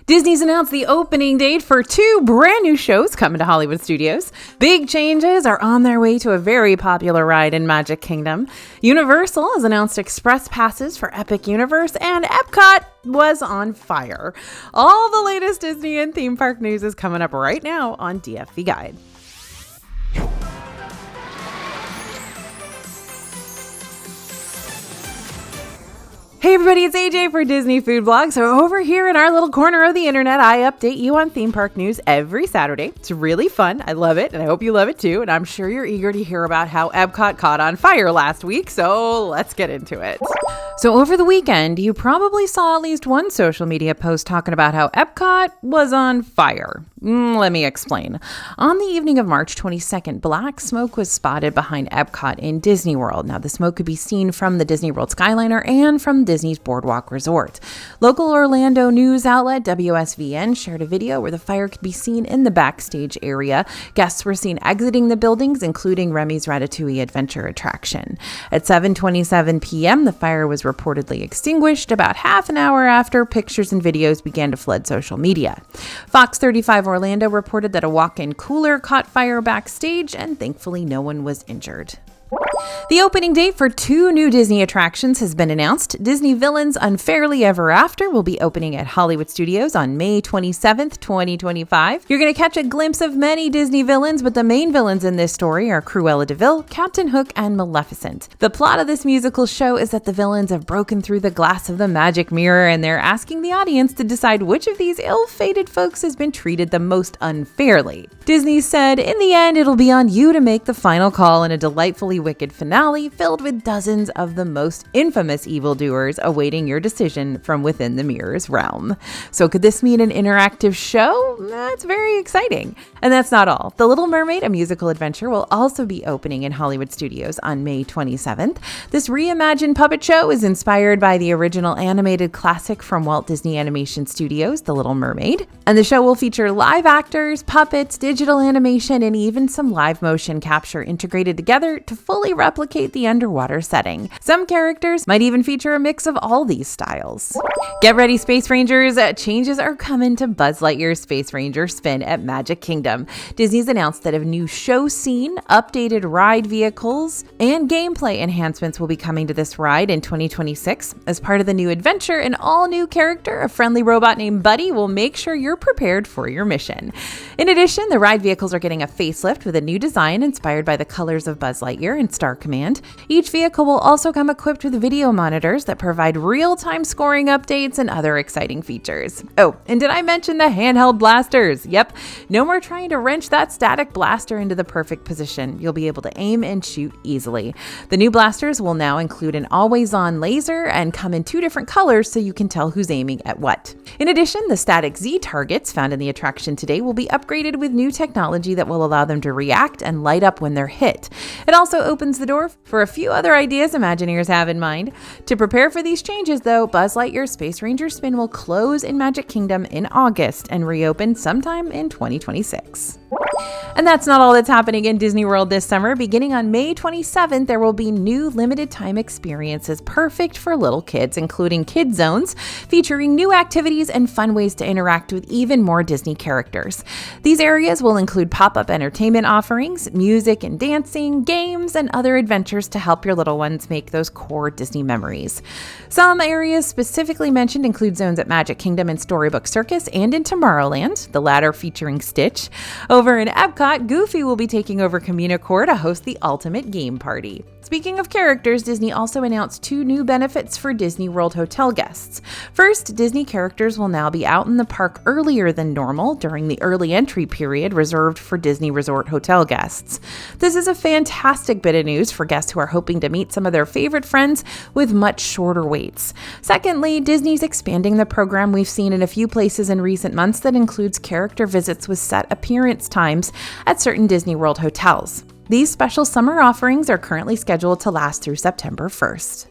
Disney's announced the opening date for 2 brand new shows coming to Hollywood studios. Big changes are on their way to a very popular ride in Magic Kingdom. Universal has announced express passes for Epic Universe, and EPCOT was on fire. All the latest Disney and theme park news is coming up right now on DFV Guide. Hey everybody, it's AJ for Disney Food Blog. So over here in our little corner of the internet, I update you on theme park news every Saturday. It's really fun. I love it, and I hope you love it too. And I'm sure you're eager to hear about how EPCOT caught on fire last week, so let's get into it. So over the weekend, you probably saw at least one social media post talking about how EPCOT was on fire. Let me explain. On the evening of March 22nd, black smoke was spotted behind EPCOT in Disney World. Now, the smoke could be seen from the Disney World Skyliner and from Disney's Boardwalk Resort. Local Orlando news outlet WSVN shared a video where the fire could be seen in the backstage area. Guests were seen exiting the buildings, including Remy's Ratatouille Adventure attraction. At 7:27 p.m., the fire was reportedly extinguished about half an hour after pictures and videos began to flood social media. Fox 35 Orlando reported that a walk-in cooler caught fire backstage, and thankfully no one was injured. The opening date for 2 new Disney attractions has been announced. Disney Villains Unfairly Ever After will be opening at Hollywood Studios on May 27th, 2025. You're going to catch a glimpse of many Disney villains, but the main villains in this story are Cruella de Vil, Captain Hook, and Maleficent. The plot of this musical show is that the villains have broken through the glass of the magic mirror, and they're asking the audience to decide which of these ill-fated folks has been treated the most unfairly. Disney said, "In the end, it'll be on you to make the final call in a delightfully wicked finale filled with dozens of the most infamous evildoers awaiting your decision from within the mirror's realm." So could this mean an interactive show? That's very exciting. And that's not all. The Little Mermaid, a musical adventure, will also be opening in Hollywood Studios on May 27th. This reimagined puppet show is inspired by the original animated classic from Walt Disney Animation Studios, The Little Mermaid. And the show will feature live actors, puppets, digital animation, and even some live motion capture integrated together to fully replicate the underwater setting. Some characters might even feature a mix of all these styles. Get ready, Space Rangers. Changes are coming to Buzz Lightyear's Space Ranger spin at Magic Kingdom. Disney's announced that a new show scene, updated ride vehicles, and gameplay enhancements will be coming to this ride in 2026. As part of the new adventure, an all-new character, a friendly robot named Buddy, will make sure you're prepared for your mission. In addition, the ride vehicles are getting a facelift with a new design inspired by the colors of Buzz Lightyear and Star Command. Each vehicle will also come equipped with video monitors that provide real-time scoring updates and other exciting features. Oh, and did I mention the handheld blasters? Yep, no more trying to wrench that static blaster into the perfect position. You'll be able to aim and shoot easily. The new blasters will now include an always-on laser and come in 2 different colors so you can tell who's aiming at what. In addition, the static Z targets found in the attraction today will be upgraded with new technology that will allow them to react and light up when they're hit. It also opens the door for a few other ideas Imagineers have in mind. To prepare for these changes, though, Buzz Lightyear's Space Ranger spin will close in Magic Kingdom in August and reopen sometime in 2026. And that's not all that's happening in Disney World this summer. Beginning on May 27th, there will be new limited time experiences perfect for little kids, including Kid Zones, featuring new activities and fun ways to interact with even more Disney characters. These areas will include pop-up entertainment offerings, music and dancing, games, and other adventures to help your little ones make those core Disney memories. Some areas specifically mentioned include zones at Magic Kingdom and Storybook Circus and in Tomorrowland, the latter featuring Stitch. Over in EPCOT, Goofy will be taking over Communicore to host the ultimate game party. Speaking of characters, Disney also announced 2 new benefits for Disney World hotel guests. First, Disney characters will now be out in the park earlier than normal during the early entry period reserved for Disney Resort hotel guests. This is a fantastic bit of news for guests who are hoping to meet some of their favorite friends with much shorter waits. Secondly, Disney's expanding the program we've seen in a few places in recent months that includes character visits with set appearance times at certain Disney World hotels. These special summer offerings are currently scheduled to last through September 1st.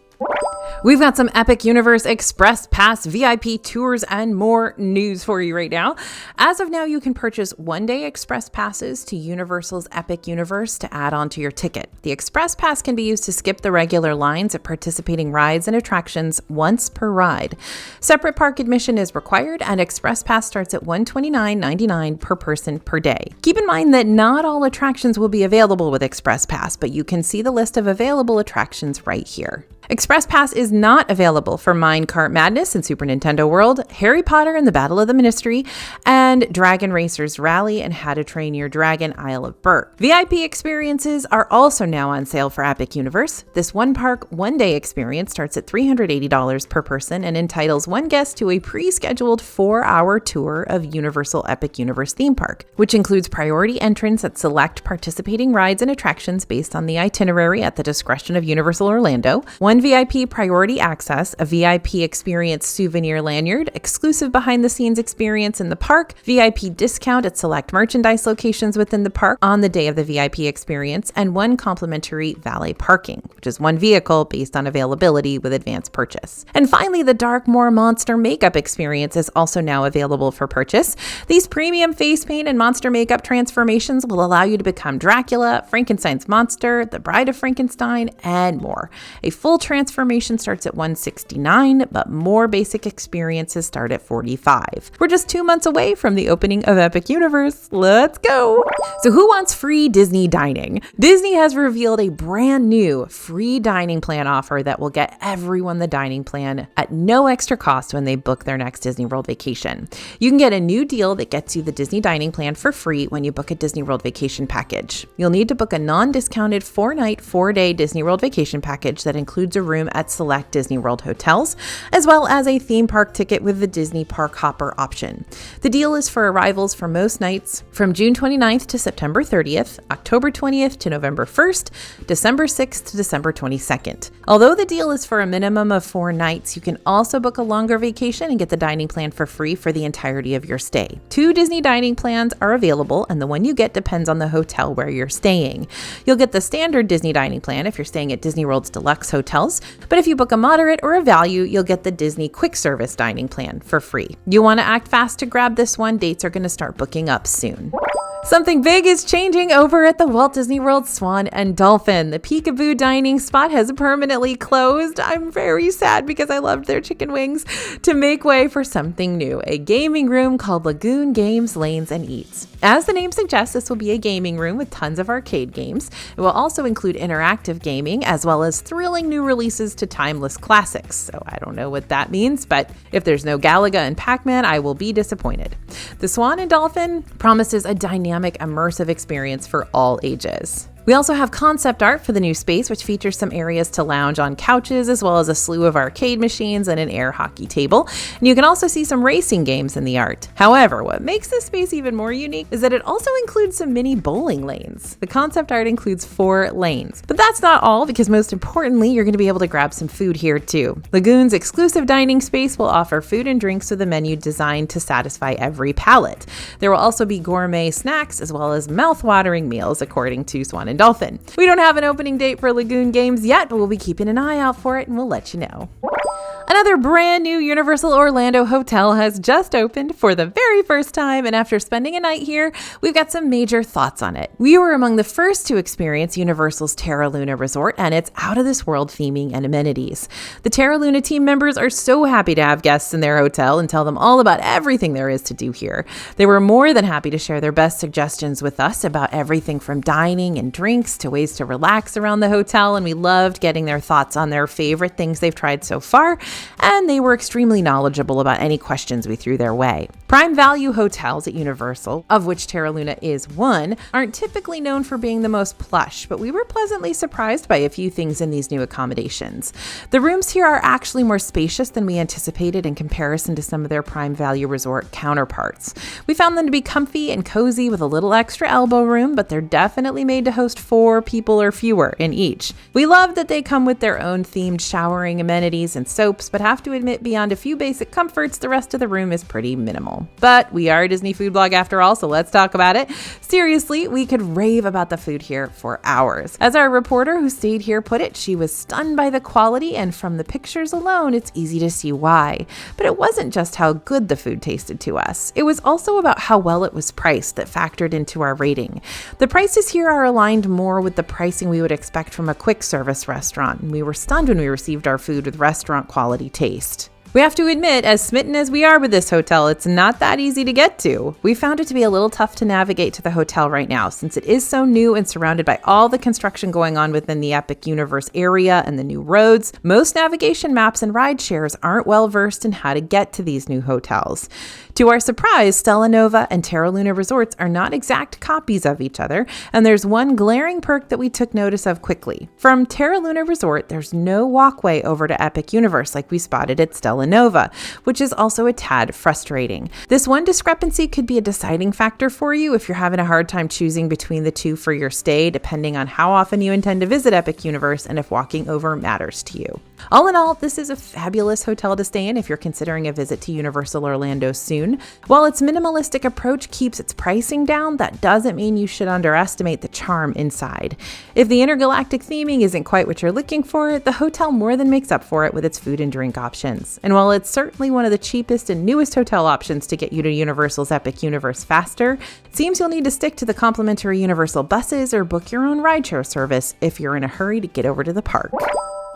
We've got some Epic Universe Express Pass VIP tours and more news for you right now. As of now, you can purchase one-day Express Passes to Universal's Epic Universe to add on to your ticket. The Express Pass can be used to skip the regular lines at participating rides and attractions once per ride. Separate park admission is required, and Express Pass starts at $129.99 per person per day. Keep in mind that not all attractions will be available with Express Pass, but you can see the list of available attractions right here. Express Pass is not available for Minecart Madness in Super Nintendo World, Harry Potter and the Battle of the Ministry, and Dragon Racers Rally and How to Train Your Dragon Isle of Burt. VIP experiences are also now on sale for Epic Universe. This one-park, one-day experience starts at $380 per person and entitles one guest to a pre-scheduled 4-hour tour of Universal Epic Universe theme park, which includes priority entrance at select participating rides and attractions based on the itinerary at the discretion of Universal Orlando, one VIP priority access, a VIP experience souvenir lanyard, exclusive behind-the-scenes experience in the park, VIP discount at select merchandise locations within the park on the day of the VIP experience, and one complimentary valet parking, which is one vehicle based on availability with advance purchase. And finally, the Darkmoor Monster Makeup experience is also now available for purchase. These premium face paint and monster makeup transformations will allow you to become Dracula, Frankenstein's monster, the Bride of Frankenstein, and more. A full transformation starts at $169, but more basic experiences start at $45. We're just 2 months away from the opening of Epic Universe. Let's go! So who wants free Disney dining? Disney has revealed a brand new free dining plan offer that will get everyone the dining plan at no extra cost when they book their next Disney World vacation. You can get a new deal that gets you the Disney dining plan for free when you book a Disney World vacation package. You'll need to book a non-discounted 4-night, 4-day Disney World vacation package that includes a room at select Disney World hotels, as well as a theme park ticket with the Disney Park Hopper option. The deal is for arrivals for most nights from June 29th to September 30th, October 20th to November 1st, December 6th to December 22nd. Although the deal is for a minimum of 4 nights, you can also book a longer vacation and get the dining plan for free for the entirety of your stay. 2 Disney dining plans are available, and the one you get depends on the hotel where you're staying. You'll get the standard Disney dining plan if you're staying at Disney World's deluxe hotels, but if you book a moderate or a value, you'll get the Disney quick service dining plan for free. You want to act fast to grab this one. Dates are going to start booking up soon. Something big is changing over at the Walt Disney World Swan and Dolphin. The Peekaboo dining spot has permanently closed. I'm very sad because I loved their chicken wings. To make way for something new, a gaming room called Lagoon Games, Lanes, and Eats. As the name suggests, this will be a gaming room with tons of arcade games. It will also include interactive gaming as well as thrilling new releases to timeless classics. So I don't know what that means, but if there's no Galaga and Pac-Man, I will be disappointed. The Swan and Dolphin promises a dynamic, immersive experience for all ages. We also have concept art for the new space, which features some areas to lounge on couches, as well as a slew of arcade machines and an air hockey table. And you can also see some racing games in the art. However, what makes this space even more unique is that it also includes some mini bowling lanes. The concept art includes 4 lanes. But that's not all, because most importantly, you're going to be able to grab some food here too. Lagoon's exclusive dining space will offer food and drinks with a menu designed to satisfy every palate. There will also be gourmet snacks as well as mouth-watering meals, according to Swan and Dolphin. We don't have an opening date for Lagoon Games yet, but we'll be keeping an eye out for it and we'll let you know. Another brand new Universal Orlando hotel has just opened for the very first time, and after spending a night here, we've got some major thoughts on it. We were among the first to experience Universal's Terra Luna Resort and its out-of-this-world theming and amenities. The Terra Luna team members are so happy to have guests in their hotel and tell them all about everything there is to do here. They were more than happy to share their best suggestions with us about everything from dining and drinks to ways to relax around the hotel, and we loved getting their thoughts on their favorite things they've tried so far, and they were extremely knowledgeable about any questions we threw their way. Prime value hotels at Universal, of which Terra Luna is one, aren't typically known for being the most plush, but we were pleasantly surprised by a few things in these new accommodations. The rooms here are actually more spacious than we anticipated in comparison to some of their prime value resort counterparts. We found them to be comfy and cozy with a little extra elbow room, but they're definitely made to host 4 people or fewer in each. We love that they come with their own themed showering amenities and soaps, trips, but have to admit beyond a few basic comforts, the rest of the room is pretty minimal. But we are a Disney food blog after all, so let's talk about it. Seriously, we could rave about the food here for hours. As our reporter who stayed here put it, she was stunned by the quality, and from the pictures alone, it's easy to see why. But it wasn't just how good the food tasted to us. It was also about how well it was priced that factored into our rating. The prices here are aligned more with the pricing we would expect from a quick service restaurant, and we were stunned when we received our food with restaurant quality taste. We have to admit, as smitten as we are with this hotel, it's not that easy to get to. We found it to be a little tough to navigate to the hotel right now, since it is so new and surrounded by all the construction going on within the Epic Universe area and the new roads. Most navigation maps and ride shares aren't well versed in how to get to these new hotels. To our surprise, Stella Nova and Terra Luna Resorts are not exact copies of each other, and there's one glaring perk that we took notice of quickly. From Terra Luna Resort, there's no walkway over to Epic Universe like we spotted at Stella Nova, which is also a tad frustrating. This one discrepancy could be a deciding factor for you if you're having a hard time choosing between the two for your stay, depending on how often you intend to visit Epic Universe and if walking over matters to you. All in all, this is a fabulous hotel to stay in if you're considering a visit to Universal Orlando soon. While its minimalistic approach keeps its pricing down, that doesn't mean you should underestimate the charm inside. If the intergalactic theming isn't quite what you're looking for, the hotel more than makes up for it with its food and drink options. And while it's certainly one of the cheapest and newest hotel options to get you to Universal's Epic Universe faster, it seems you'll need to stick to the complimentary Universal buses or book your own rideshare service if you're in a hurry to get over to the park.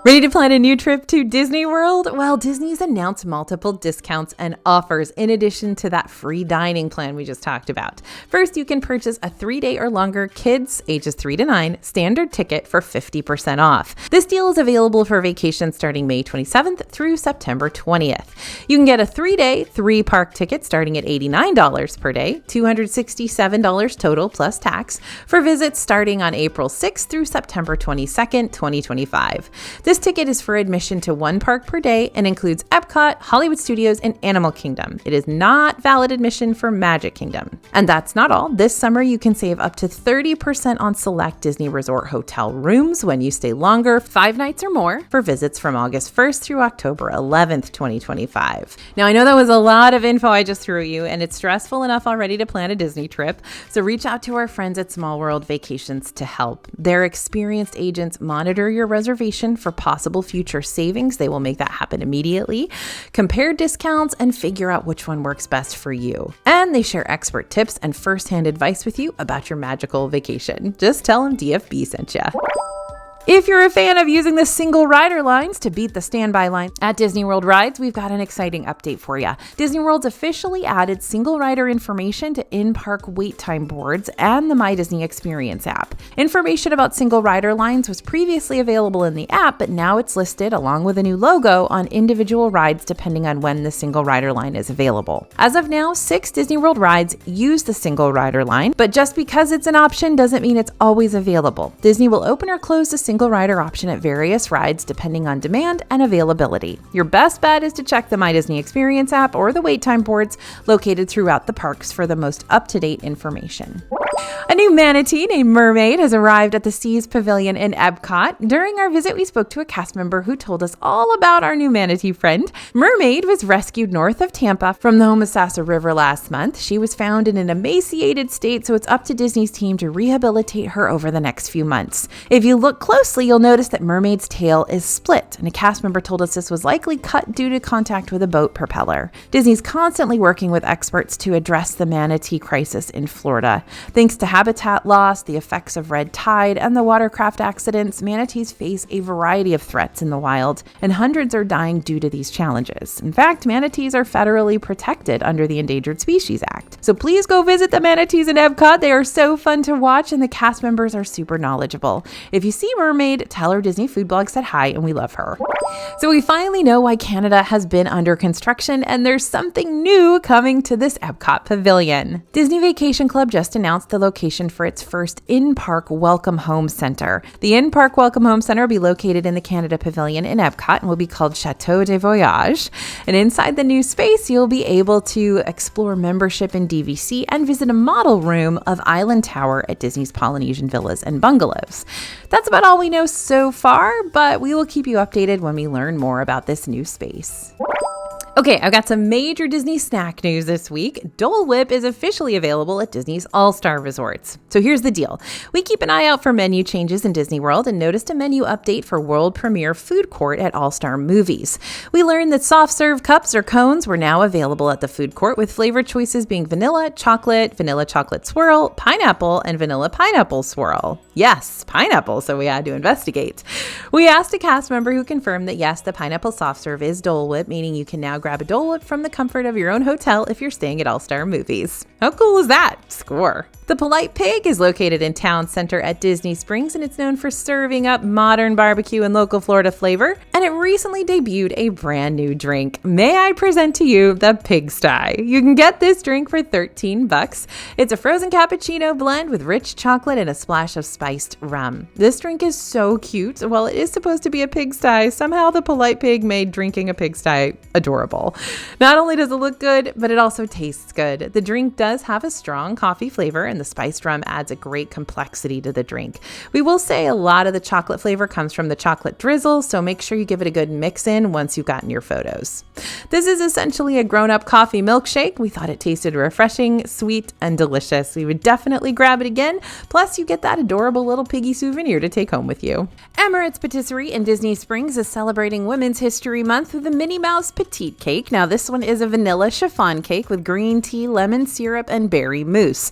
Ready to plan a new trip to Disney World? Well, Disney's announced multiple discounts and offers in addition to that free dining plan we just talked about. First, you can purchase a 3-day or longer kids ages 3 to 9 standard ticket for 50% off. This deal is available for vacations starting May 27th through September 20th. You can get a 3-day, 3-park ticket starting at $89 per day, $267 total plus tax, for visits starting on April 6th through September 22nd, 2025. This ticket is for admission to 1 park per day and includes EPCOT, Hollywood Studios, and Animal Kingdom. It is not valid admission for Magic Kingdom. And that's not all. This summer, you can save up to 30% on select Disney Resort hotel rooms when you stay longer, 5 nights or more, for visits from August 1st through October 11th, 2025. Now, I know that was a lot of info I just threw at you, and it's stressful enough already to plan a Disney trip, so reach out to our friends at Small World Vacations to help. Their experienced agents monitor your reservation for possible future savings. They will make that happen immediately, compare discounts, and figure out which one works best for you. And they share expert tips and first-hand advice with you about your magical vacation. Just tell them DFB sent ya. If you're a fan of using the single rider lines to beat the standby line at Disney World rides, we've got an exciting update for you. Disney World's officially added single rider information to in-park wait time boards and the My Disney Experience app. Information about single rider lines was previously available in the app, but now it's listed along with a new logo on individual rides depending on when the single rider line is available. As of now, 6 Disney World rides use the single rider line, but just because it's an option doesn't mean it's always available. Disney will open or close the single rider option at various rides depending on demand and availability. Your best bet is to check the My Disney Experience app or the wait time boards located throughout the parks for the most up-to-date information. A new manatee named Mermaid has arrived at the Seas Pavilion in EPCOT. During our visit, we spoke to a cast member who told us all about our new manatee friend. Mermaid was rescued north of Tampa from the Homosassa River last month. She was found in an emaciated state, so it's up to Disney's team to rehabilitate her over the next few months. If you look closely, you'll notice that Mermaid's tail is split, and a cast member told us this was likely cut due to contact with a boat propeller. Disney's constantly working with experts to address the manatee crisis in Florida. Thanks to habitat loss, the effects of red tide, and the watercraft accidents, manatees face a variety of threats in the wild, and hundreds are dying due to these challenges. In fact, manatees are federally protected under the Endangered Species Act. So please go visit the manatees in EPCOT. They are so fun to watch, and the cast members are super knowledgeable. If you see Mermaid, tell her Disney Food Blog said hi and we love her. So we finally know why Canada has been under construction, and there's something new coming to this EPCOT pavilion. Disney Vacation Club just announced the location for its first in-park Welcome Home Center. The in-park Welcome Home Center will be located in the Canada Pavilion in EPCOT and will be called Chateau de Voyage. And inside the new space, you'll be able to explore membership in DVC and visit a model room of Island Tower at Disney's Polynesian Villas and Bungalows. That's about all all we know so far, but we will keep you updated when we learn more about this new space. Okay, I've got some major Disney snack news this week. Dole Whip is officially available at Disney's All-Star Resorts. So here's the deal. We keep an eye out for menu changes in Disney World and noticed a menu update for world premiere food court at All-Star Movies. We learned that soft serve cups or cones were now available at the food court, with flavor choices being vanilla chocolate swirl, pineapple, and vanilla pineapple swirl. Yes, pineapple, so we had to investigate. We asked a cast member who confirmed that yes, the pineapple soft serve is Dole Whip, meaning you can now grab a Dole Whip from the comfort of your own hotel if you're staying at All-Star Movies. How cool is that? Score. The Polite Pig is located in Town Center at Disney Springs, and it's known for serving up modern barbecue and local Florida flavor, and it recently debuted a brand new drink. May I present to you the Pigsty? You can get this drink for $13. It's a frozen cappuccino blend with rich chocolate and a splash of spiced rum. This drink is so cute. While it is supposed to be a pigsty, somehow the Polite Pig made drinking a pigsty adorable. Not only does it look good, but it also tastes good. The drink does have a strong coffee flavor, and the spiced rum adds a great complexity to the drink. We will say a lot of the chocolate flavor comes from the chocolate drizzle, so make sure you give it a good mix in once you've gotten your photos. This is essentially a grown-up coffee milkshake. We thought it tasted refreshing, sweet, and delicious. We would definitely grab it again. Plus, you get that adorable little piggy souvenir to take home with you. Emirates Patisserie in Disney Springs is celebrating Women's History Month with a Minnie Mouse Petite Cake. Now, this one is a vanilla chiffon cake with green tea, lemon syrup, and berry mousse.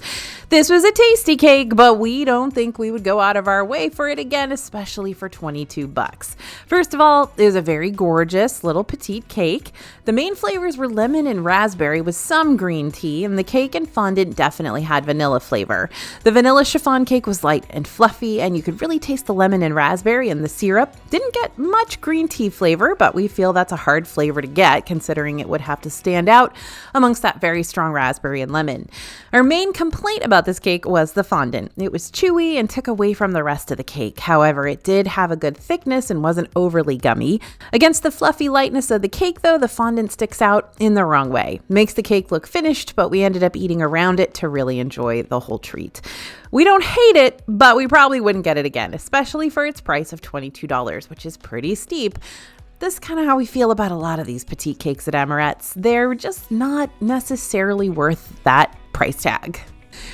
This was a tasty cake, but we don't think we would go out of our way for it again, especially for $22. First of all, it was a very gorgeous little petite cake. The main flavors were lemon and raspberry with some green tea, and the cake and fondant definitely had vanilla flavor. The vanilla chiffon cake was light and fluffy, and you could really taste the lemon and raspberry, and the syrup didn't get much green tea flavor, but we feel that's a hard flavor to get, considering it would have to stand out amongst that very strong raspberry and lemon. Our main complaint about this cake was the fondant. It was chewy and took away from the rest of the cake. However, it did have a good thickness and wasn't overly gummy. Against the fluffy lightness of the cake, though, the fondant sticks out in the wrong way. Makes the cake look finished, but we ended up eating around it to really enjoy the whole treat. We don't hate it, but we probably wouldn't get it again, especially for its price of $22, which is pretty steep. This is kind of how we feel about a lot of these petite cakes at Emirates. They're just not necessarily worth that price tag.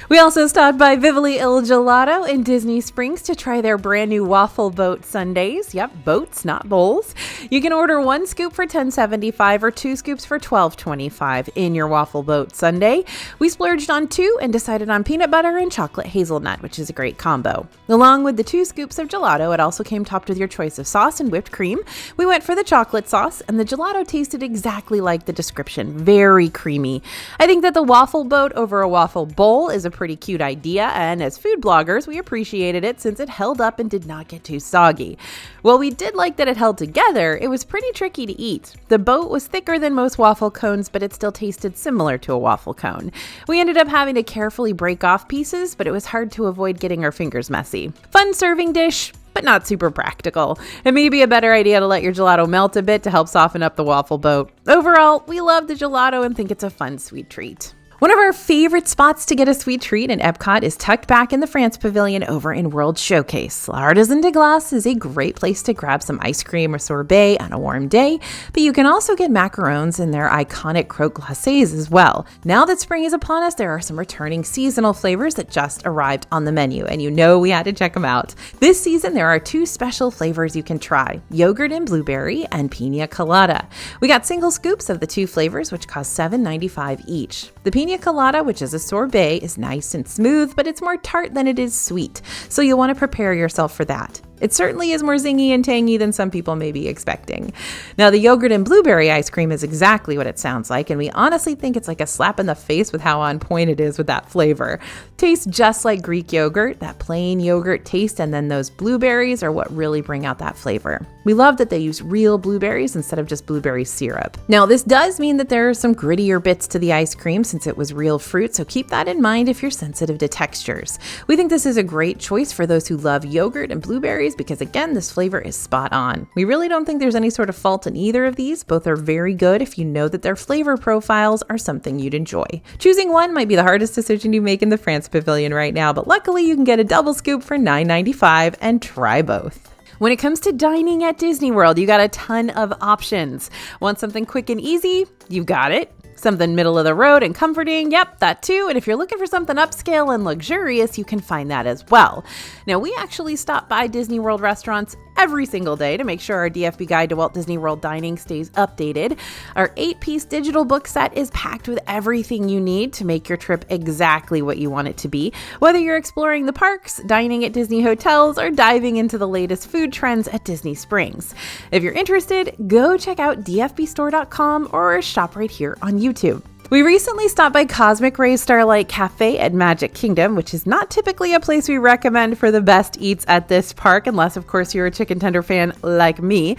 We also stopped by Vivoli Il Gelato in Disney Springs to try their brand new waffle boat sundaes. Yep, boats, not bowls. You can order 1 scoop for $10.75 or 2 scoops for $12.25 in your waffle boat sundae. We splurged on 2 and decided on peanut butter and chocolate hazelnut, which is a great combo. Along with the 2 scoops of gelato, it also came topped with your choice of sauce and whipped cream. We went for the chocolate sauce, and the gelato tasted exactly like the description, very creamy. I think that the waffle boat over a waffle bowl is a pretty cute idea, and as food bloggers, we appreciated it since it held up and did not get too soggy. While we did like that it held together, it was pretty tricky to eat. The boat was thicker than most waffle cones, but it still tasted similar to a waffle cone. We ended up having to carefully break off pieces, but it was hard to avoid getting our fingers messy. Fun serving dish, but not super practical. It may be a better idea to let your gelato melt a bit to help soften up the waffle boat. Overall, we love the gelato and think it's a fun sweet treat. One of our favorite spots to get a sweet treat in EPCOT is tucked back in the France Pavilion over in World Showcase. L'Artisan de Glace is a great place to grab some ice cream or sorbet on a warm day, but you can also get macarons and their iconic croque glacés as well. Now that spring is upon us, there are some returning seasonal flavors that just arrived on the menu, and you know we had to check them out. This season, there are 2 special flavors you can try, yogurt and blueberry and pina colada. We got single scoops of the 2 flavors, which cost $7.95 each. The pina colada, which is a sorbet, is nice and smooth, but it's more tart than it is sweet, so you'll want to prepare yourself for that. It certainly is more zingy and tangy than some people may be expecting. Now, the yogurt and blueberry ice cream is exactly what it sounds like, and we honestly think it's like a slap in the face with how on point it is with that flavor. Tastes just like Greek yogurt, that plain yogurt taste, and then those blueberries are what really bring out that flavor. We love that they use real blueberries instead of just blueberry syrup. Now, this does mean that there are some grittier bits to the ice cream since it was real fruit, so keep that in mind if you're sensitive to textures. We think this is a great choice for those who love yogurt and blueberries cherries because, again, this flavor is spot on. We really don't think there's any sort of fault in either of these. Both are very good if you know that their flavor profiles are something you'd enjoy. Choosing one might be the hardest decision you make in the France Pavilion right now, but luckily you can get a double scoop for $9.95 and try both. When it comes to dining at Disney World, you got a ton of options. Want something quick and easy? You got it. Something middle of the road and comforting? Yep, that too. And if you're looking for something upscale and luxurious, you can find that as well. Now, we actually stop by Disney World restaurants every single day to make sure our DFB guide to Walt Disney World dining stays updated. Our 8-piece digital book set is packed with everything you need to make your trip exactly what you want it to be. Whether you're exploring the parks, dining at Disney hotels, or diving into the latest food trends at Disney Springs. If you're interested, go check out dfbstore.com or shop right here on YouTube. We recently stopped by Cosmic Rays Starlight Cafe at Magic Kingdom, which is not typically a place we recommend for the best eats at this park, unless, of course, you're a chicken tender fan like me.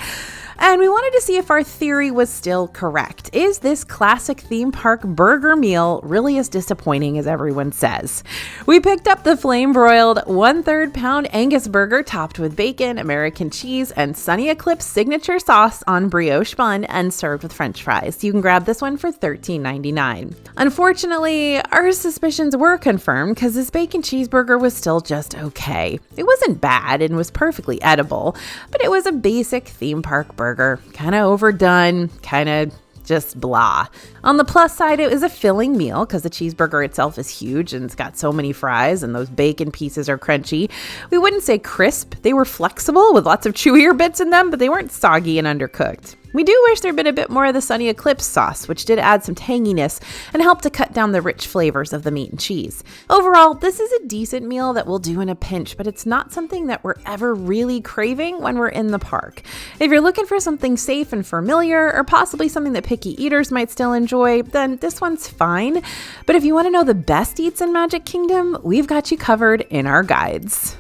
And we wanted to see if our theory was still correct. Is this classic theme park burger meal really as disappointing as everyone says? We picked up the flame-broiled 1/3 pound Angus burger topped with bacon, American cheese, and Sunny Eclipse signature sauce on brioche bun and served with French fries. You can grab this one for $13.99. Unfortunately, our suspicions were confirmed because this bacon cheeseburger was still just okay. It wasn't bad and was perfectly edible, but it was a basic theme park burger. Kind of overdone, kind of just blah. On the plus side, it was a filling meal because the cheeseburger itself is huge and it's got so many fries and those bacon pieces are crunchy. We wouldn't say crisp. They were flexible with lots of chewier bits in them, but they weren't soggy and undercooked. We do wish there'd been a bit more of the Sunny Eclipse sauce, which did add some tanginess and help to cut down the rich flavors of the meat and cheese. Overall, this is a decent meal that we'll do in a pinch, but it's not something that we're ever really craving when we're in the park. If you're looking for something safe and familiar, or possibly something that picky eaters might still enjoy, then this one's fine. But if you want to know the best eats in Magic Kingdom, we've got you covered in our guides.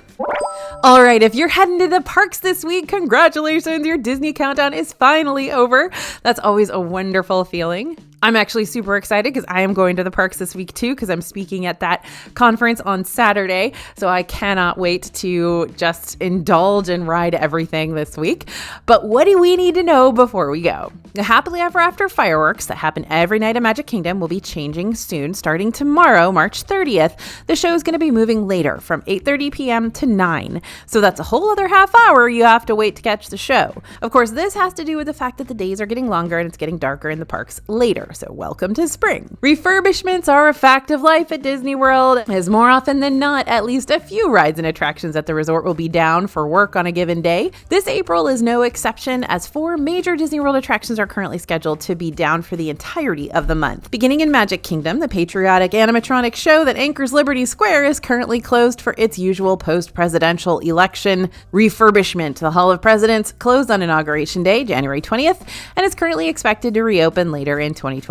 All right, if you're heading to the parks this week, congratulations, your Disney countdown is finally over. That's always a wonderful feeling. I'm actually super excited because I am going to the parks this week too, because I'm speaking at that conference on Saturday. So I cannot wait to just indulge and ride everything this week. But what do we need to know before we go? The Happily Ever After fireworks that happen every night at Magic Kingdom will be changing soon, starting tomorrow, March 30th. The show is going to be moving later from 8:30 p.m. to 9. So that's a whole other half hour you have to wait to catch the show. Of course, this has to do with the fact that the days are getting longer and it's getting darker in the parks later. So welcome to spring. Refurbishments are a fact of life at Disney World, as more often than not, at least a few rides and attractions at the resort will be down for work on a given day. This April is no exception, as 4 major Disney World attractions are currently scheduled to be down for the entirety of the month. Beginning in Magic Kingdom, the patriotic animatronic show that anchors Liberty Square is currently closed for its usual post-presidential election refurbishment. The Hall of Presidents closed on Inauguration Day, January 20th, and is currently expected to reopen later in 2025.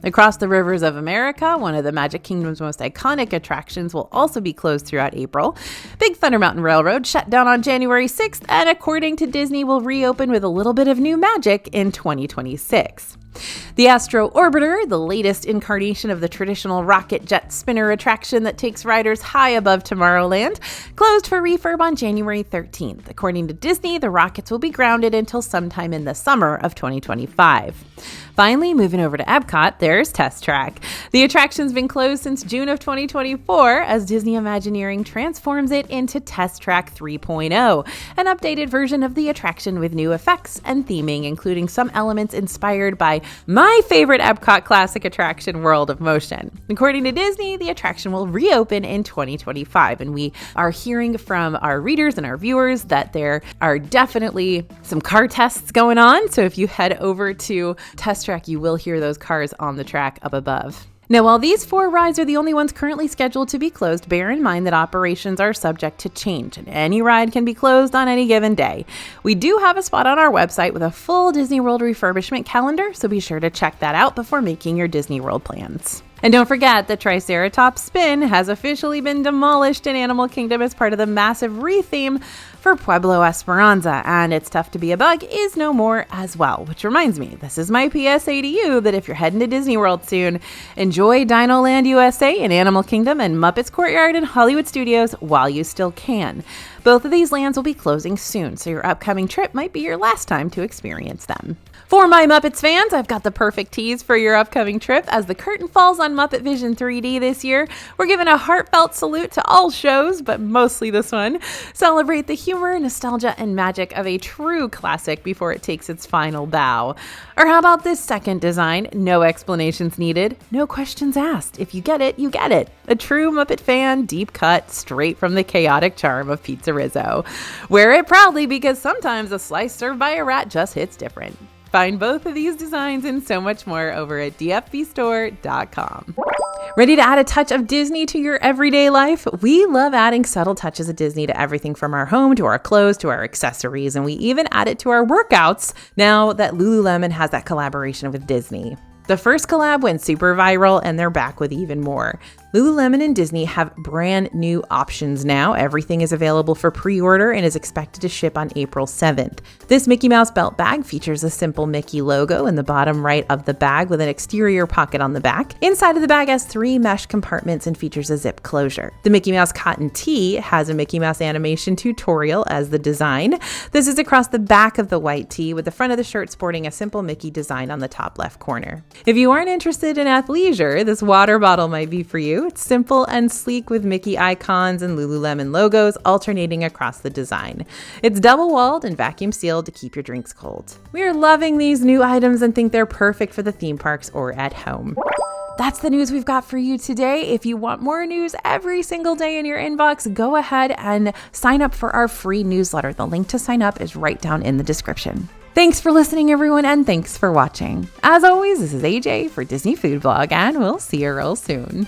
Across the Rivers of America, one of the Magic Kingdom's most iconic attractions, will also be closed throughout April. Big Thunder Mountain Railroad shut down on January 6th, and according to Disney, will reopen with a little bit of new magic in 2026. The Astro Orbiter, the latest incarnation of the traditional rocket jet spinner attraction that takes riders high above Tomorrowland, closed for refurb on January 13th. According to Disney, the rockets will be grounded until sometime in the summer of 2025. Finally, moving over to EPCOT, there's Test Track. The attraction's been closed since June of 2024 as Disney Imagineering transforms it into Test Track 3.0, an updated version of the attraction with new effects and theming, including some elements inspired by my favorite Epcot classic attraction, World of Motion. According to Disney, the attraction will reopen in 2025, and we are hearing from our readers and our viewers that there are definitely some car tests going on. So if you head over to Test Track, you will hear those cars on the track up above. Now, while these 4 rides are the only ones currently scheduled to be closed, bear in mind that operations are subject to change, and any ride can be closed on any given day. We do have a spot on our website with a full Disney World refurbishment calendar, so be sure to check that out before making your Disney World plans. And don't forget that Triceratops Spin has officially been demolished in Animal Kingdom as part of the massive retheme for Pueblo Esperanza, and It's Tough to Be a Bug is no more as well. Which reminds me, this is my PSA to you that if you're heading to Disney World soon, enjoy Dino Land USA in Animal Kingdom and Muppets Courtyard in Hollywood Studios while you still can. Both of these lands will be closing soon, so your upcoming trip might be your last time to experience them. For my Muppets fans, I've got the perfect tease for your upcoming trip. As the curtain falls on Muppet Vision 3D this year, we're giving a heartfelt salute to all shows, but mostly this one. Celebrate the humor, nostalgia, and magic of a true classic before it takes its final bow. Or how about this second design? No explanations needed, no questions asked. If you get it, you get it. A true Muppet fan, deep cut, straight from the chaotic charm of Pizza Rizzo. Wear it proudly because sometimes a slice served by a rat just hits different. Find both of these designs and so much more over at dfbstore.com. Ready to add a touch of Disney to your everyday life? We love adding subtle touches of Disney to everything from our home to our clothes to our accessories, and we even add it to our workouts now that Lululemon has that collaboration with Disney. The first collab went super viral, and they're back with even more. Lululemon and Disney have brand new options now. Everything is available for pre-order and is expected to ship on April 7th. This Mickey Mouse belt bag features a simple Mickey logo in the bottom right of the bag with an exterior pocket on the back. Inside of the bag has 3 mesh compartments and features a zip closure. The Mickey Mouse cotton tee has a Mickey Mouse animation tutorial as the design. This is across the back of the white tee, with the front of the shirt sporting a simple Mickey design on the top left corner. If you aren't interested in athleisure, this water bottle might be for you. It's simple and sleek with Mickey icons and Lululemon logos alternating across the design. It's double-walled and vacuum sealed to keep your drinks cold. We are loving these new items and think they're perfect for the theme parks or at home. That's the news we've got for you today. If you want more news every single day in your inbox, go ahead and sign up for our free newsletter. The link to sign up is right down in the description. Thanks for listening, everyone, and thanks for watching. As always, this is AJ for Disney Food Blog, and we'll see you real soon.